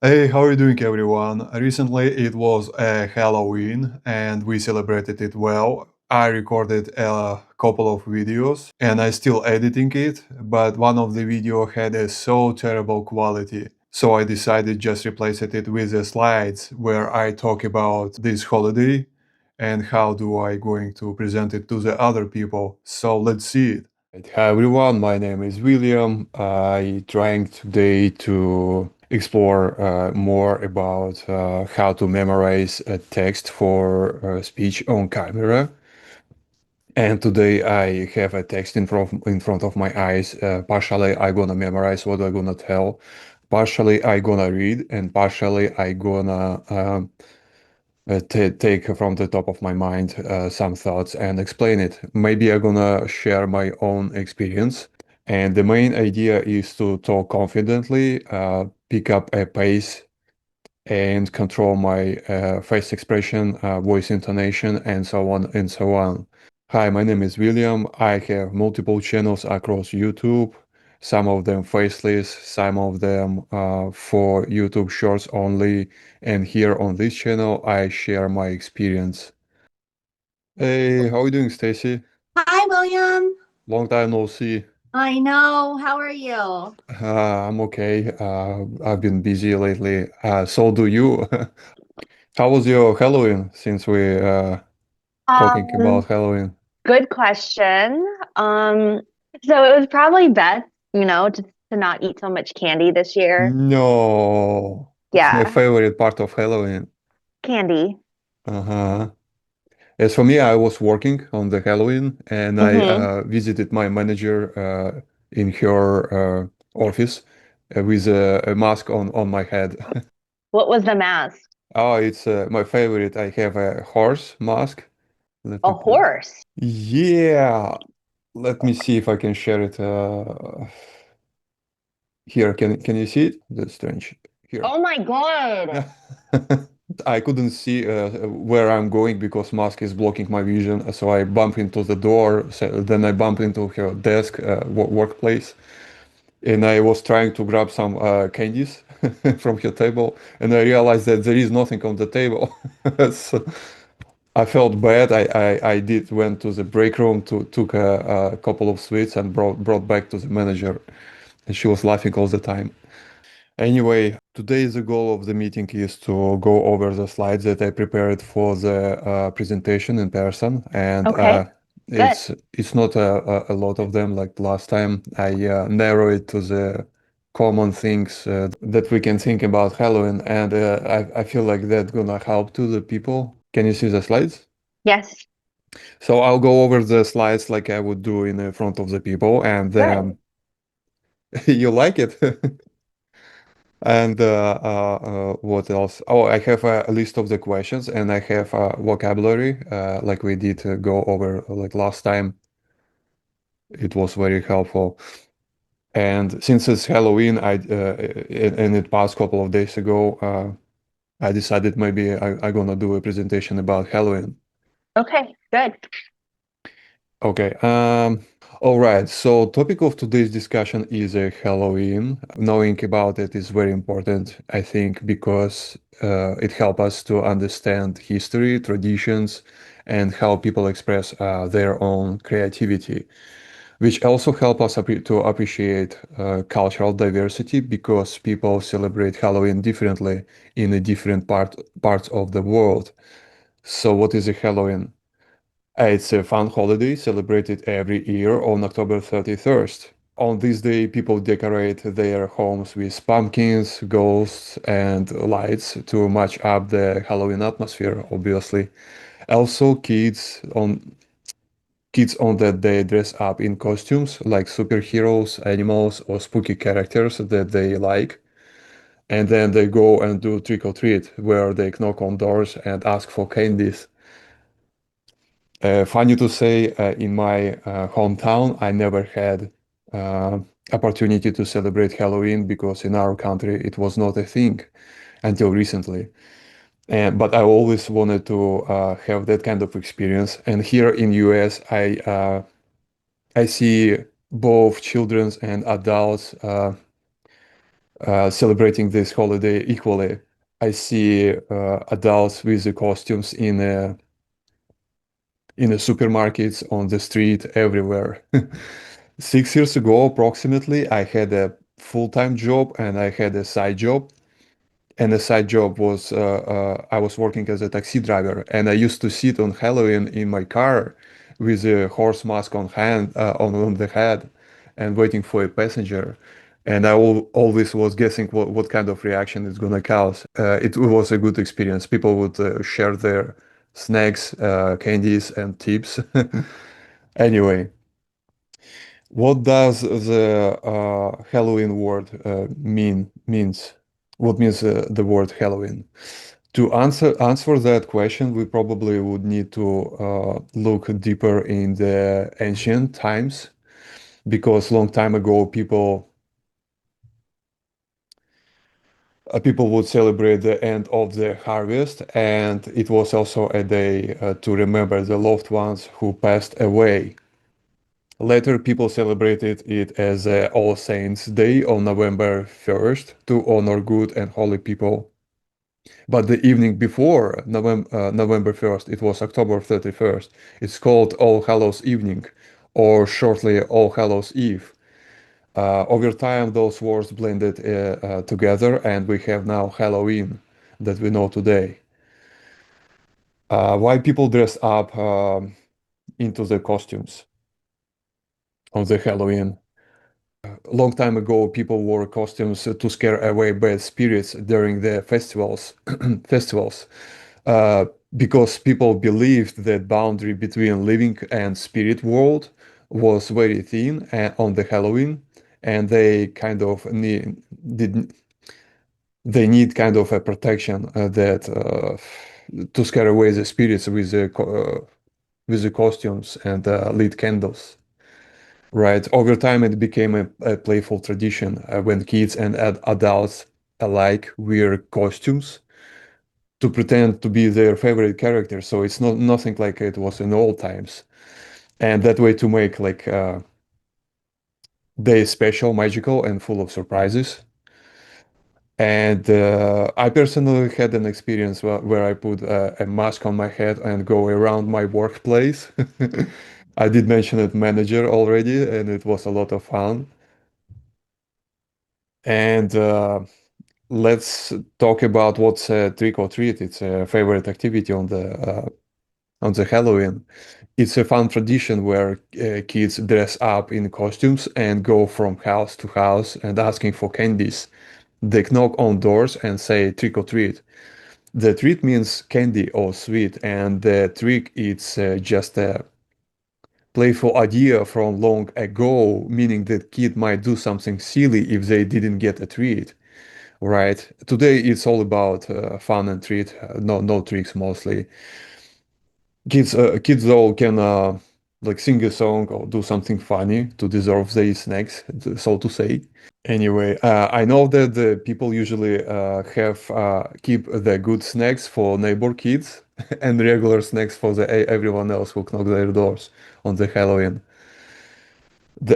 Hey, how are you doing, everyone? Recently, it was Halloween, and we celebrated it well. I recorded a couple of videos, and I still editing it, but one of the video had a so terrible quality. So I decided just replace it with the slides where I talk about this holiday and how do I going to present it to the other people. So let's see it. Hi everyone, my name is William. I trying today to explore more about how to memorize a text for speech on camera. And today I have a text in front of my eyes. Partially I gonna memorize what I gonna tell. Partially I gonna read, and partially I gonna take from the top of my mind some thoughts and explain it. Maybe I'm gonna share my own experience. And the main idea is to talk confidently, pick up a pace, and control my face expression, voice intonation, and so on and so on. Hi, my name is William. I have multiple channels across YouTube, some of them faceless, some of them for YouTube Shorts only. And here on this channel, I share my experience. Hey, how are you doing, Stacy? Hi, William. Long time no see. I know. How are you? I'm okay. I've been busy lately. So do you. How was your Halloween since we talking Um, about Halloween? Good question. So it was probably best, just to not eat so much candy this year. No, it's my Yeah, favorite part of Halloween. candy. Uh-huh. As for me, I was working on the Halloween and I Mm-hmm. visited my manager in her office with a mask on my head. What was the mask? Oh, it's my favorite. I have a horse mask. Let A me put. horse. Yeah, let me see if I can share it. Here, can you see it? That's strange. Here. Oh my God. I couldn't see where I'm going because mask is blocking my vision. So I bump into the door. So then I bump into her desk, workplace, and I was trying to grab some candies from her table, and I realized that there is nothing on the table. So I felt bad. I did went to the break room to took a couple of sweets and brought back to the manager, and she was laughing all the time. Anyway, today the goal of the meeting is to go over the slides that I prepared for the presentation in person, and Okay, good. it's not a lot of them like last time. I narrow it to the common things that we can think about Halloween, and I feel like that's gonna help to the people. Can you see the slides? Yes, So I'll go over the slides like I would do in the front of the people, and good. then you like it. And what else? Oh, I have a list of the questions and I have vocabulary, like we did go over like last time. It was very helpful. And since it's Halloween, and it passed a couple of days ago, I decided maybe I gonna do a presentation about Halloween. Okay, good. Okay. All right. So topic of today's discussion is Halloween. Knowing about it is very important, I think, because it helps us to understand history, traditions, and how people express their own creativity, which also help us to appreciate cultural diversity because people celebrate Halloween differently in a different parts of the world. So what is a Halloween? It's a fun holiday celebrated every year on October 31st. On this day, people decorate their homes with pumpkins, ghosts, and lights to match up the Halloween atmosphere, obviously. Also, kids on that day dress up in costumes like superheroes, animals, or spooky characters that they like. And then they go and do trick or treat, where they knock on doors and ask for candies. Funny to say, in my hometown, I never had uh, opportunity to celebrate Halloween because in our country it was not a thing until recently. But I always wanted to have that kind of experience. And here in US, I see both children and adults celebrating this holiday equally. I see adults with the costumes in the supermarkets, on the street, everywhere. 6 years ago, approximately, I had a full-time job and I had a side job. And the side job was I was working as a taxi driver, and I used to sit on Halloween in my car with a horse mask on hand on the head, and waiting for a passenger. And always was guessing what kind of reaction it's gonna cause. It was a good experience. People would share their snacks, candies, and tips. Anyway, what does the Halloween word means? What means the word Halloween? To answer that question, we probably would need to look deeper in the ancient times, because long time ago people would celebrate the end of the harvest, and it was also a day to remember the loved ones who passed away. Later, people celebrated it as All Saints' Day on November 1st to honor good and holy people. But the evening before November 1st, it was October 31st. It's called All Hallows Evening, or shortly All Hallows Eve. Over time, those words blended together, and we have now Halloween that we know today. Why people dress up into the costumes of the Halloween? Long time ago, people wore costumes to scare away bad spirits during the festivals. festivals, uh, because people believed that boundary between living and spirit world was very thin on the Halloween, and they kind of did they need kind of a protection that to scare away the spirits with the costumes and lit candles. Right. Over time, it became a playful tradition when kids and adults alike wear costumes to pretend to be their favorite character. So it's not nothing like it was in old times, and that way to make like day special, magical, and full of surprises. And I personally had an experience where I put a mask on my head and go around my workplace. I did mention it manager already, and it was a lot of fun. And let's talk about what's trick or treat. It's a favorite activity on the Halloween. It's a fun tradition where kids dress up in costumes and go from house to house and asking for candies. They knock on doors and say trick or treat. The treat means candy or sweet, and the trick it's just a playful idea from long ago, meaning that kid might do something silly if they didn't get a treat. Right. Today it's all about fun and treat, no tricks mostly. Kids though can like sing a song or do something funny to deserve their snacks, so to say. Anyway, I know that the people usually have keep the good snacks for neighbor kids and regular snacks for everyone else who knock their doors on the Halloween.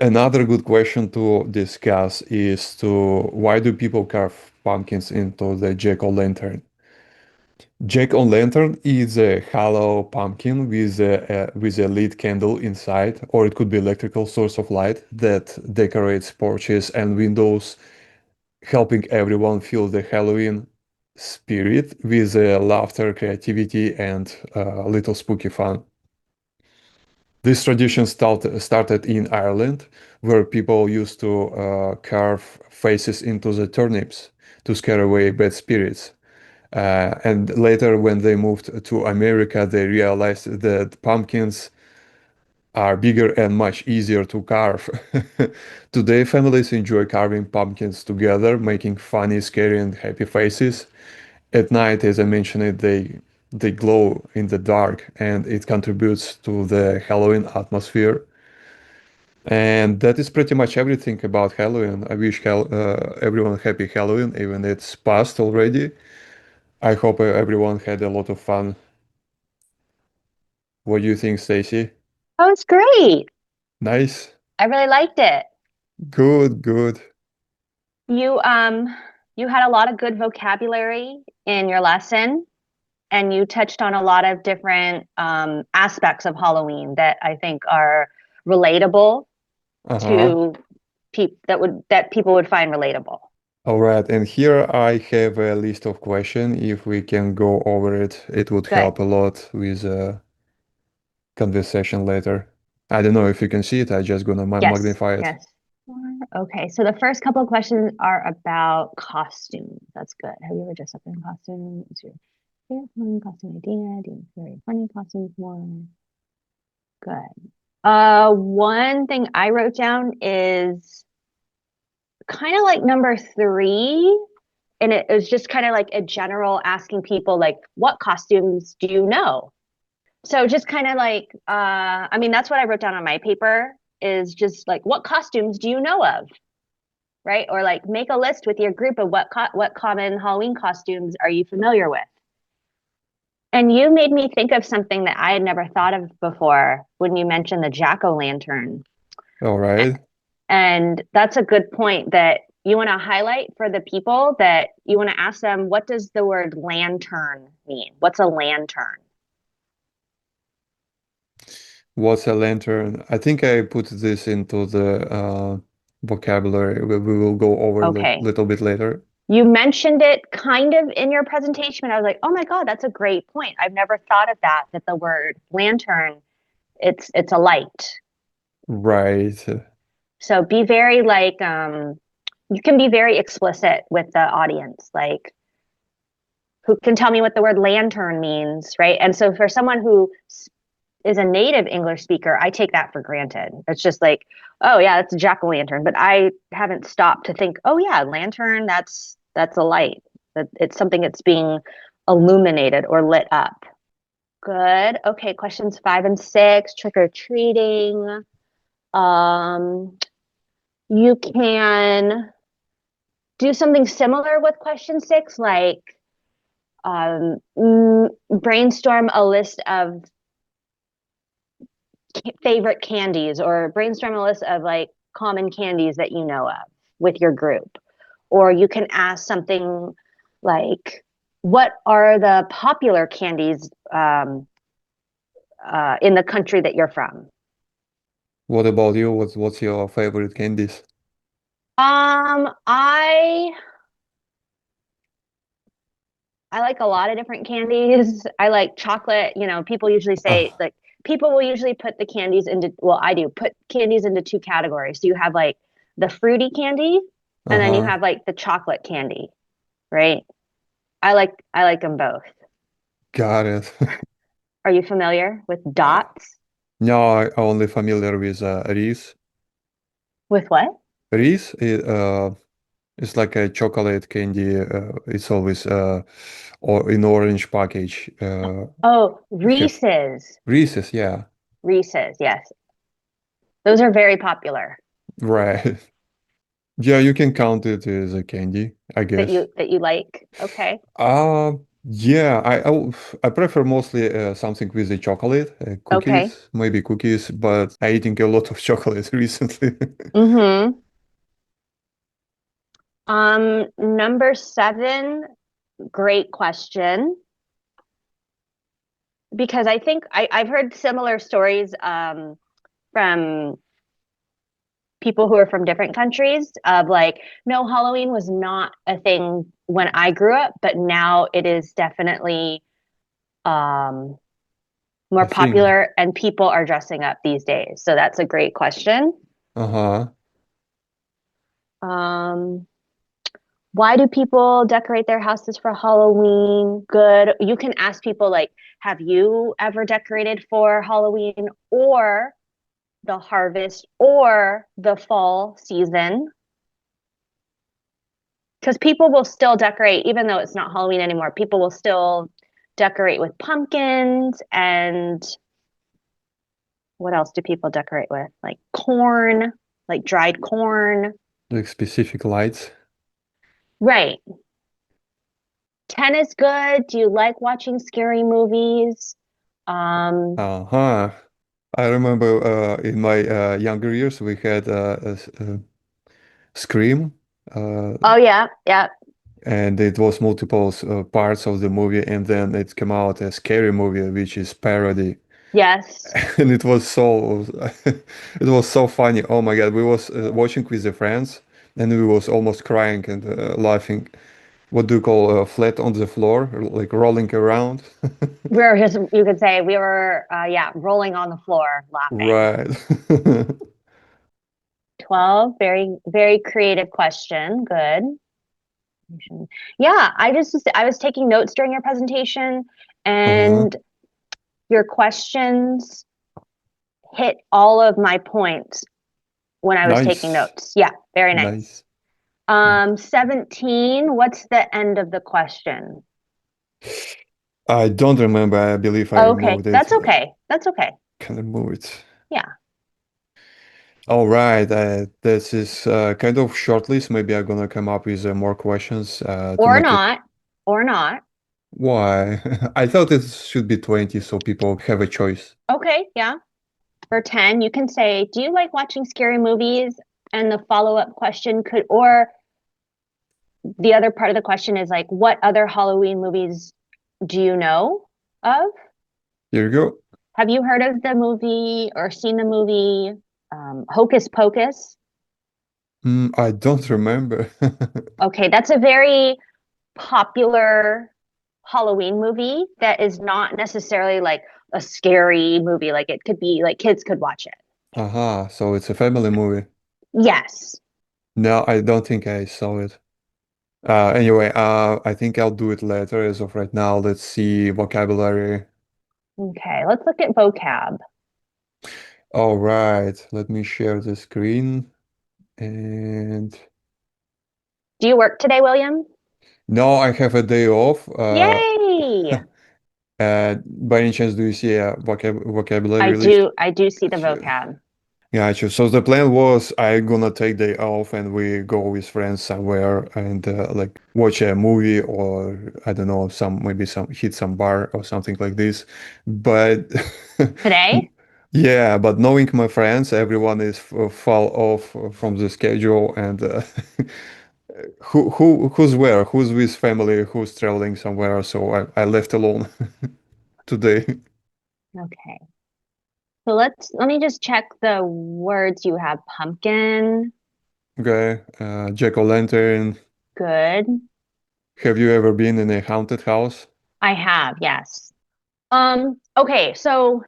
Another good question to discuss is to why do people carve pumpkins into the jack-o'-lantern? Jack-o'-lantern is a hollow pumpkin with a lit candle inside, or it could be electrical source of light that decorates porches and windows, helping everyone feel the Halloween spirit with laughter, creativity, and a little spooky fun. This tradition started in Ireland, where people used to carve faces into the turnips to scare away bad spirits. And later, when they moved to America, they realized that pumpkins are bigger and much easier to carve. Today, families enjoy carving pumpkins together, making funny, scary, and happy faces. At night, as I mentioned it, they glow in the dark, and it contributes to the Halloween atmosphere. And that is pretty much everything about Halloween. I wish everyone happy Halloween, even it's past already. I hope everyone had a lot of fun. What do you think, Stacy? Oh, it's great. Nice. I really liked it. Good, good. You had a lot of good vocabulary in your lesson, and you touched on a lot of different aspects of Halloween that I think are relatable Uh-huh. to that people would find relatable. All right, and here I have a list of questions. If we can go over it, it would Good. help a lot with conversation later. I don't know if you can see it. I just gonna Yes. magnify it. Yes. Okay, so the first couple of questions are about costumes. That's good. Have you ever dressed up in costume? Is your favorite Halloween costume idea? Do you very funny costumes more? Good. One thing I wrote down is kind of like number three, and it was just kind of like a general asking people like, what costumes do you know? So just kind of like, I mean, that's what I wrote down on my paper is just like, what costumes do you know of? Right? Or like make a list with your group of what common Halloween costumes are you familiar with? And you made me think of something that I had never thought of before when you mentioned the jack-o'-lantern. All right. And that's a good point that you want to highlight for the people that you want to ask them, what does the word lantern mean? What's a lantern? What's a lantern? I think I put this into the vocabulary. We will go over Okay. little bit later. You mentioned it kind of in your presentation. I was like, oh my God, that's a great point. I've never thought of that, that the word lantern, it's a light. Right. So be very like you can be very explicit with the audience, like who can tell me what the word lantern means, right? And so for someone who is a native English speaker, I take that for granted. It's just like, oh yeah, that's a jack-o'-lantern, but I haven't stopped to think, oh yeah, lantern, that's a light. That it's something that's being illuminated or lit up. Good. Okay, questions 5 and 6, trick or treating. Um, you can do something similar with question 6, like brainstorm a list of favorite candies or brainstorm a list of like common candies that you know of with your group. Or you can ask something like, what are the popular candies in the country that you're from? What about you? What's your favorite candies? I like a lot of different candies. I like chocolate. You know, people usually say Ah, like people will usually put the candies into, well, I do put candies into two categories. So you have like the fruity candy and then you uh-huh. have like the chocolate candy, right? I like them both. Got it. Are you familiar with Uh, dots? no, I only familiar with Reese. With what? Reese, it's like a chocolate candy. It's always or in orange package. Oh, Have Reese's. Reese's, yeah. Reese's, yes. Those are very popular Right. Yeah, you can count it as a candy, I that guess. you like. Okay. Yeah, I prefer mostly something with the chocolate, Okay. cookies, maybe cookies, but I eating a lot of chocolate recently. Mm-hmm. Number 7, great question. Because I think I've heard similar stories from people who are from different countries of like, no, Halloween was not a thing when I grew up, but now it is definitely um, more I think. popular and people are dressing up these days. So that's a great question. Uh-huh. Um, why do people decorate their houses for Halloween? Good. You can ask people like, have you ever decorated for Halloween or the harvest or the fall season? Because people will still decorate, even though it's not Halloween anymore, people will still decorate with pumpkins and what else do people decorate with? Like corn, like dried corn. Like specific lights. Right. 10 is good. Do you like watching scary movies? Um, Uh-huh. I remember in my younger years we had Scream uh, Oh yeah, yeah. and it was multiple parts of the movie, and then it came out a scary movie, which is parody, Yes. and it was so funny. Oh my God, we was watching with the friends, and we was almost crying and laughing. What do you call flat on the floor, like rolling around? We were just, you could say we were, yeah, rolling on the floor laughing. Right. 12, very, very creative question. Good. Yeah, I was taking notes during your presentation Uh-huh. and your questions hit all of my points when I was taking Nice. notes. Yeah, very nice. Nice. 17, what's the end of the question? I don't remember. I believe I Okay, removed it. that's okay. That's okay. Can remove it. Yeah. All right. This is kind of short list. Maybe I'm gonna come up with more questions to Or make it. not, or not. Why? I thought it should be 20 so people have a choice. Okay, yeah. For 10, you can say, do you like watching scary movies? And the follow-up question could, or the other part of the question is like, what other Halloween movies do you know of? Here you go. Have you heard of the movie or seen the movie Hocus Pocus? I don't remember. Okay, that's a very popular Halloween movie that is not necessarily like a scary movie. Like it could be like kids could watch it. Aha, so it's a family movie. Yes. No, I don't think I saw it. Anyway, I think I'll do it later. As of right now, let's see vocabulary. Okay, let's look at vocab. All right, let me share the screen. And Do you work today, William? now I have a day off. Yay! By any chance, do you see a vocabulary list? I do see the Gotcha. vocab. Gotcha. So the plan was I gonna take day off and we go with friends somewhere and like watch a movie or I don't know some maybe some hit some bar or something like this. But Today? yeah, but knowing my friends, everyone is fall off from the schedule and who's where, who's with family, who's traveling somewhere. So I left alone today. Okay. So let me just check the words you have. Pumpkin, Okay, jack-o'-lantern. good. Have you ever been in a haunted house? I have, yes. Okay, so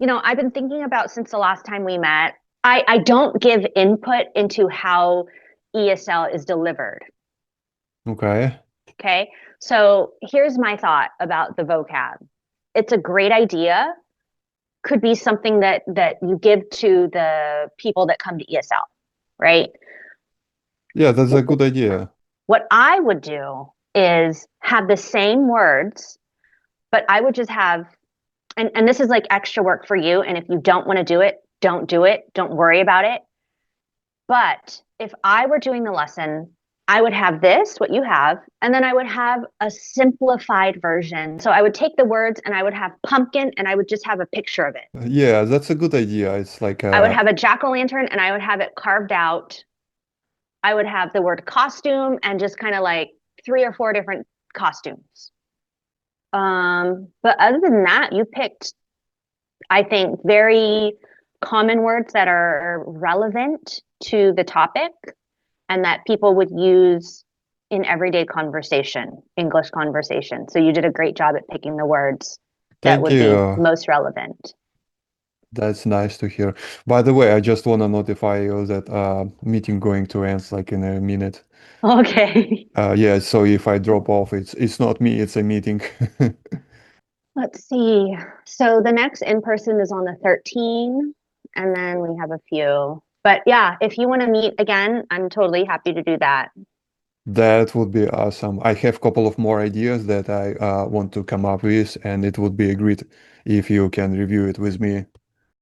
I've been thinking about since the last time we met. I don't give input into how ESL is delivered. Okay. Okay. So here's my thought about the vocab. It's a great idea, could be something that you give to the people that come to ESL, right? Yeah, that's a good idea. What I would do is have the same words, but I would just have, and this is like extra work for you. And if you don't want to do it, don't do it. Don't worry about it. But if I were doing the lesson, I would have this, what you have, and then I would have a simplified version. So I would take the words and I would have pumpkin and I would just have a picture of it. Yeah, that's a good idea. It's like I would have a jack-o'-lantern and I would have it carved out. I would have the word costume and just kind of like 3 or 4 different costumes. But other than that, you picked, I think, very common words that are relevant to the topic and that people would use in everyday conversation, English conversation. So you did a great job at picking the words that thank would be you. most relevant. That's nice to hear. By the way, I just want to notify you that meeting going to end like in a minute. Okay. Yeah, so if I drop off, it's not me, it's a meeting. Let's see. So the next in person is on the 13th, and then we have a few. But yeah, if you want to meet again, I'm totally happy to do that. That would be awesome. I have a couple of more ideas that I want to come up with, and it would be great if you can review it with me.